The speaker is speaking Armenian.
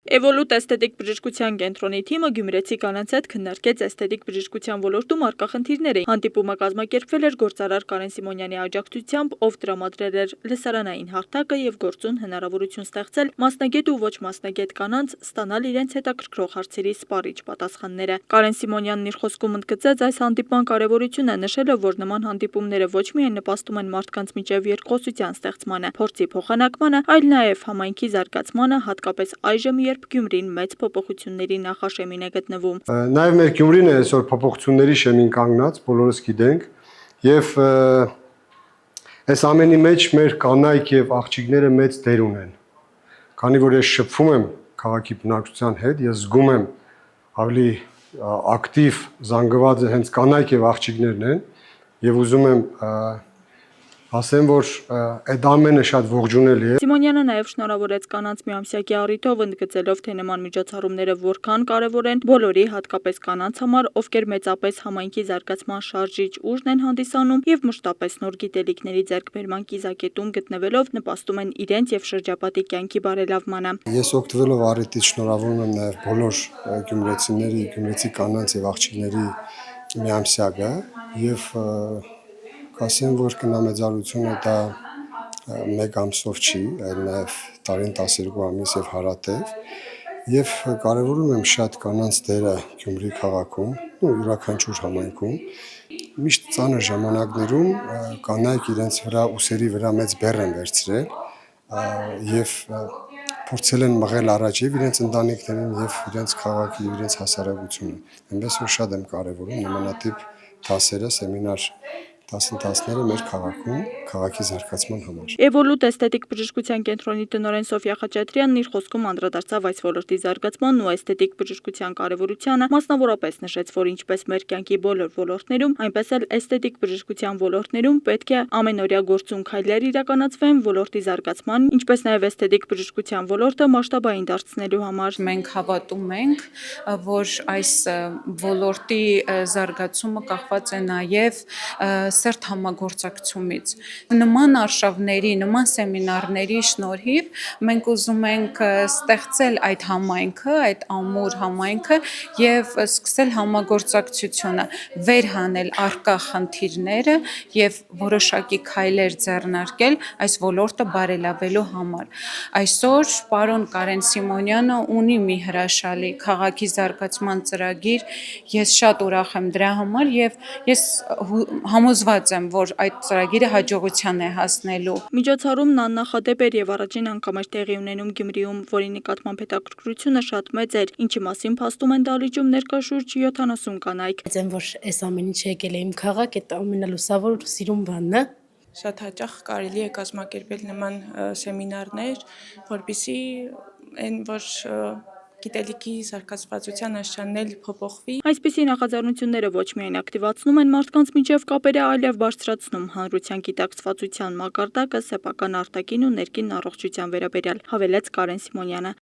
Էվոլուտ էսթետիկ բժշկության կենտրոնի թիմը գյումրեցի կանանց հետ քննարկեց էսթետիկ բժշկության ոլորտում առկա խնդիրները։ Հանդիպումը կազմակերպվել էր գործարար Կարեն Սիմոնյանի աջակցությամբ, ով տրամադրել էր լսարանային հարթակը եւ գործուն հնարավորություն ստեղծել մասնագետ ու ոչ մասնագետ կանանց ստանալ իրենց հետաքրքրող հարցերի սպառիչ պատասխանները։ Կարեն Սիմոնյանն իր խոսքում ընդգծեց այս հանդիպման կարևորությունը, նշելով, որ նման հանդիպումները ոչ միայն նպաստում են մարդկանց միջև երկխոսության ստեղծմանը, փորձի փոխանակմանը, այլ նաեւ համայնքի զարգացմանը, հատկապես այժմ, երբ Գյումրին մեծ փոփոխությունների նախաշեմին է գտնվում։ Նաև մեր Գյումրին է այսօր փոփոխությունների շեմին կանգնած, բոլորս գիտենք, եւ այս ամենի մեջ մեր կանայք եւ աղջիկները մեծ դեր ունեն։ Քանի որ ես շփվում եմ քաղաքի բնակչության հետ, ես զգում եմ ավելի ակտիվ զանգված հենց կանայք եւ աղջիկներն են եւ ուզում եմ ասեմ, որ այդ ամենը շատ ողջունելի է։ Սիմոնյանը նաև շնորհավորեց կանանց միամսյակի առիթով, ընդգծելով, թե նման միջոցառումները որքան կարևոր են բոլորի, հատկապես կանանց համար, ովքեր մեծապես համայնքի զարգացման շարժիչ ուժն են հանդիսանում եւ մշտապես նոր գիտելիքների ձեռքբերման կիզակետում գտնվելով նպաստում են իրենց եւ շրջապատի կյանքի բարելավմանը։ Ես օգտվելով առիթից շնորհավորում եմ նաև բոլոր գյումրեցիների, գյումրեցի կանանց եւ աղջիկների միամսյակը եւ ասեմ, որ կնամեծարությունը դա մեկ ամսով չի, այլ նաև տարին 12 ամիս եւ հարատև եւ կարեւորում եմ շատ կանանց դերը Գյումրի քաղաքում ու յուրաքանչյուր համայնքում միշտ ծանր ժամանակներում կանայք իրենց վրա ուսերի վրա մեծ բեռ են վերցրել եւ փորձել են մղել առաջ եւ իրենց ընտանիքներին եւ իրենց քաղաքի եւ իրենց հասարակությունը այնպես որ շատ եմ կարեւորում նմանատիպ դասերը սեմինար դասընթացները մեր քաղաքում քաղաքի զարգացման համար։ Էվոլուտ էսթետիկ բժշկության կենտրոնի տնօրեն Սոֆիա Խաչատրյանն իր խոսքում անդրադարձավ այս ոլորտի զարգացմանն ու էսթետիկ բժշկության կարևորությանը, մասնավորապես նշեց, որ ինչպես մեր կյանքի բոլոր ոլորտներում, այնպես էլ էսթետիկ բժշկության ոլորտներում պետք է ամենօրյա գործուն քայլեր իրականացվեն ոլորտի զարգացման, ինչպես նաև էսթետիկ բժշկության ոլորտը մասշտաբային դարձնելու համար։ Մենք հավատում ենք, որ այս ոլորտի զարգացումը կախված է նաև սերտ համագործակցումից։ Նման արշավների, նման սեմինարների շնորհիվ մենք ուզում ենք ստեղծել այդ համայնքը, այդ ամուր համայնքը եւ սկսել համագործակցությունը, վերհանել առկա խնդիրները եւ որոշակի քայլեր ձեռնարկել այս ոլորտը բարելավելու համար։ Այսօր պարոն Կարեն Սիմոնյանը ունի մի հրաշալի քաղաքի զարգացման ծրագիր, ես շատ ուրախ եմ դրա համար եւ ես համոզված եմ, որ այդ ծրագիրը հաջողության է հասնելու։ Միջոցառումն աննախադեպ էր եւ առաջին անգամ էր տեղի ունենում Գյումրիում, որի նկատմամբ հետաքրքրությունը շատ մեծ էր, ինչի մասին փաստում են դահլիճում ներկա շուրջ 70 կանայք։ Եմ որ այս ամեն ինչ եկել է իմ քաղաք, այդ ամենալուսավոր ու սիրուն բանն է։ Շատ հաճախ կարելի է կազմակերպել նման սեմինարներ, որպեսզի այն որ գիտելիքի զարգացվածության աշճանն էլ փոփոխվի։ Այսպիսի նախաձեռնությունները ոչ միայն ակտիվացնում են մարդկանց միջև կապերը, այլև բարձրացնում հանրության գիտակցվածության մակարդակը սեփական արտաքին ու ներքին առողջության վերաբերյալ, հավելեց Կարեն Սիմոնյանը։